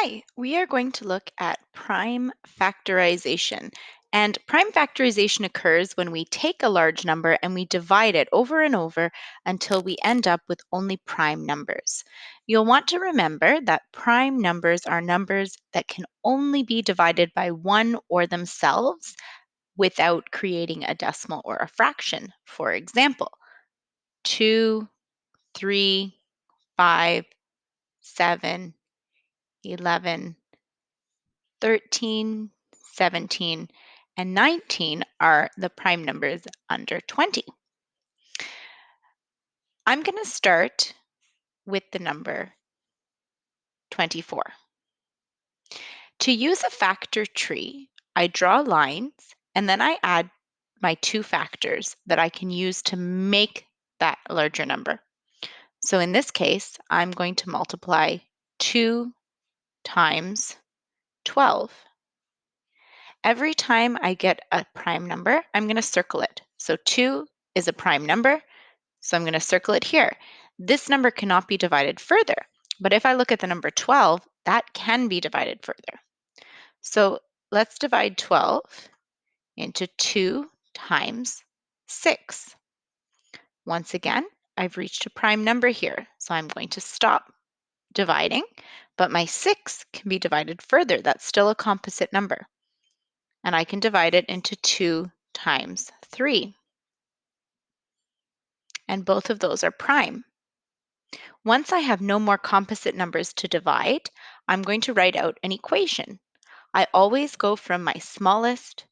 Hi, we are going to look at prime factorization. And prime factorization occurs when we take a large number and we divide it over and over until we end up with only prime numbers. You'll want to remember that prime numbers are numbers that can only be divided by one or themselves without creating a decimal or a fraction. For example, 2, 3, 5, 7, 11. 13, 17, and 19 are the prime numbers under 20. I'm going to start with the number 24. To use a factor tree, I draw lines and then I add my two factors that I can use to make that larger number. So in this case, I'm going to multiply 2 times 12. Every time I get a prime number, I'm going to circle it. So 2 is a prime number, so I'm going to circle it here. This number cannot be divided further, but if I look at the number 12, that can be divided further. So let's divide 12 into 2 times 6. Once again, I've reached a prime number here, so I'm going to stop dividing, but my 6 can be divided further. That's still a composite number. And I can divide it into 2 times 3. And both of those are prime. Once I have no more composite numbers to divide, I'm going to write out an equation. I always go from my smallest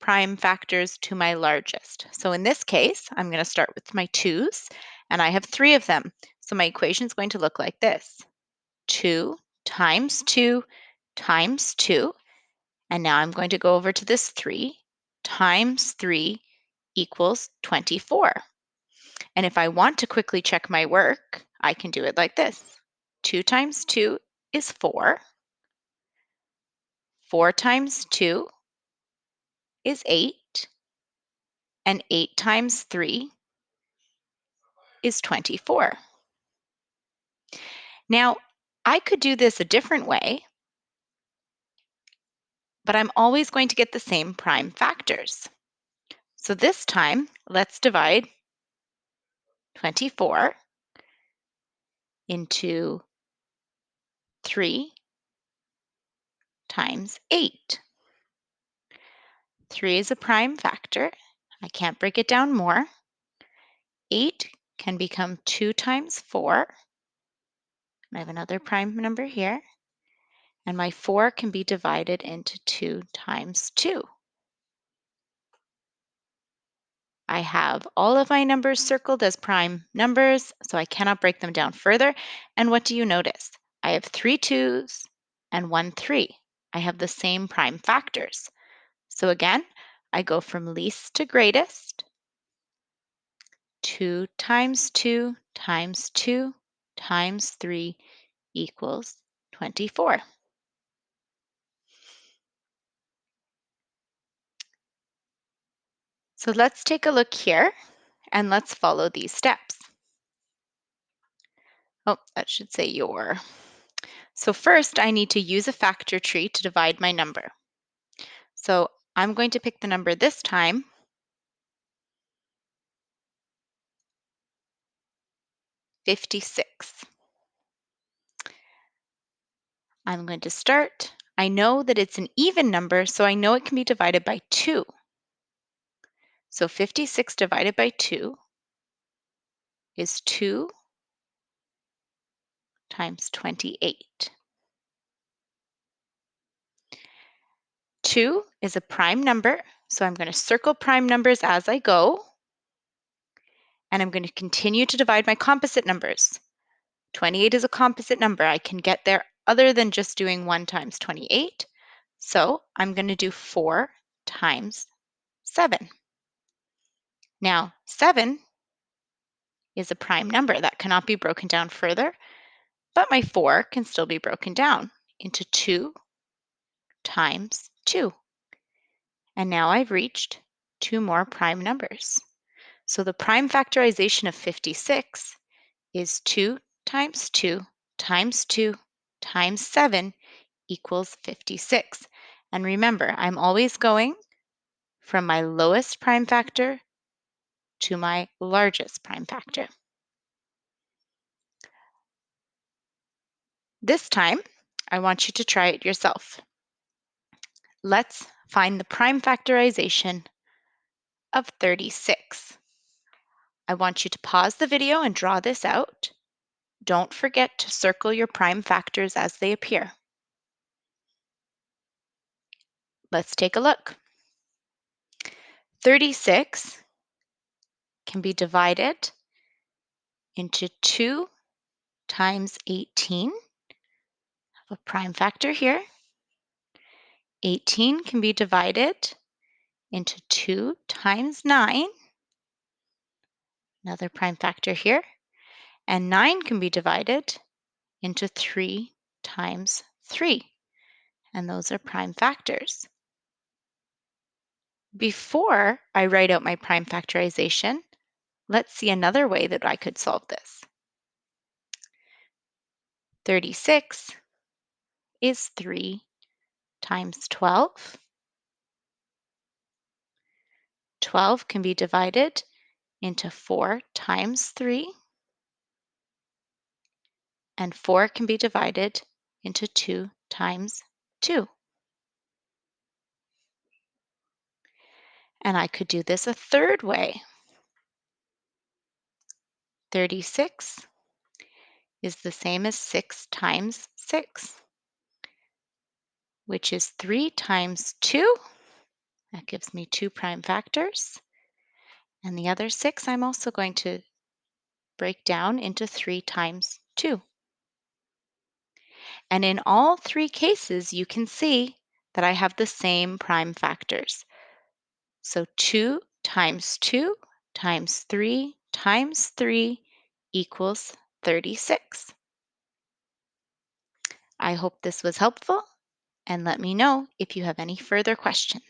prime factors to my largest. So in this case, I'm going to start with my 2's, and I have 3 of them. So my equation is going to look like this. 2 times 2 times 2. And now I'm going to go over to this 3 times 3 equals 24. And if I want to quickly check my work, I can do it like this. 2 times 2 is 4. 4 times 2 is 8. And 8 times 3 is 24. Now, I could do this a different way, but I'm always going to get the same prime factors. So this time, let's divide 24 into 3 times 8. 3 is a prime factor. I can't break it down more. 8 can become 2 times 4. I have another prime number here. And my 4 can be divided into 2 times 2. I have all of my numbers circled as prime numbers, so I cannot break them down further. And what do you notice? I have 3 2's and 1 3. I have the same prime factors. So again, I go from least to greatest. 2 times 2 times 2 times 3 equals 24. So let's take a look here and let's follow these steps. Oh, that should say your. So first I need to use a factor tree to divide my number. So I'm going to pick the number this time, 56. I'm going to start. I know that it's an even number, so I know it can be divided by 2. So 56 divided by 2 is 2 times 28. 2 is a prime number, so I'm going to circle prime numbers as I go, and I'm going to continue to divide my composite numbers. 28 is a composite number. I can get there other than just doing 1 times 28. So I'm going to do 4 times 7. Now, 7 is a prime number that cannot be broken down further, but my 4 can still be broken down into 2 times 2. And now I've reached 2 more prime numbers. So the prime factorization of 56 is 2 times 2 times 2 times 7 equals 56. And remember, I'm always going from my lowest prime factor to my largest prime factor. This time, I want you to try it yourself. Let's find the prime factorization of 36. I want you to pause the video and draw this out. Don't forget to circle your prime factors as they appear. Let's take a look. 36 can be divided into 2 times 18. I have a prime factor here. 18 can be divided into 2 times 9. Another prime factor here. And 9 can be divided into 3 times 3. And those are prime factors. Before I write out my prime factorization, let's see another way that I could solve this. 36 is 3 times 12. 12 can be divided into 4 times 3. And 4 can be divided into 2 times 2. And I could do this a third way. 36 is the same as 6 times 6, which is 3 times 2. That gives me 2 prime factors. And the other 6 I'm also going to break down into 3 times 2. And in all 3 cases, you can see that I have the same prime factors. So 2 times 2 times 3 times 3 equals 36. I hope this was helpful, and let me know if you have any further questions.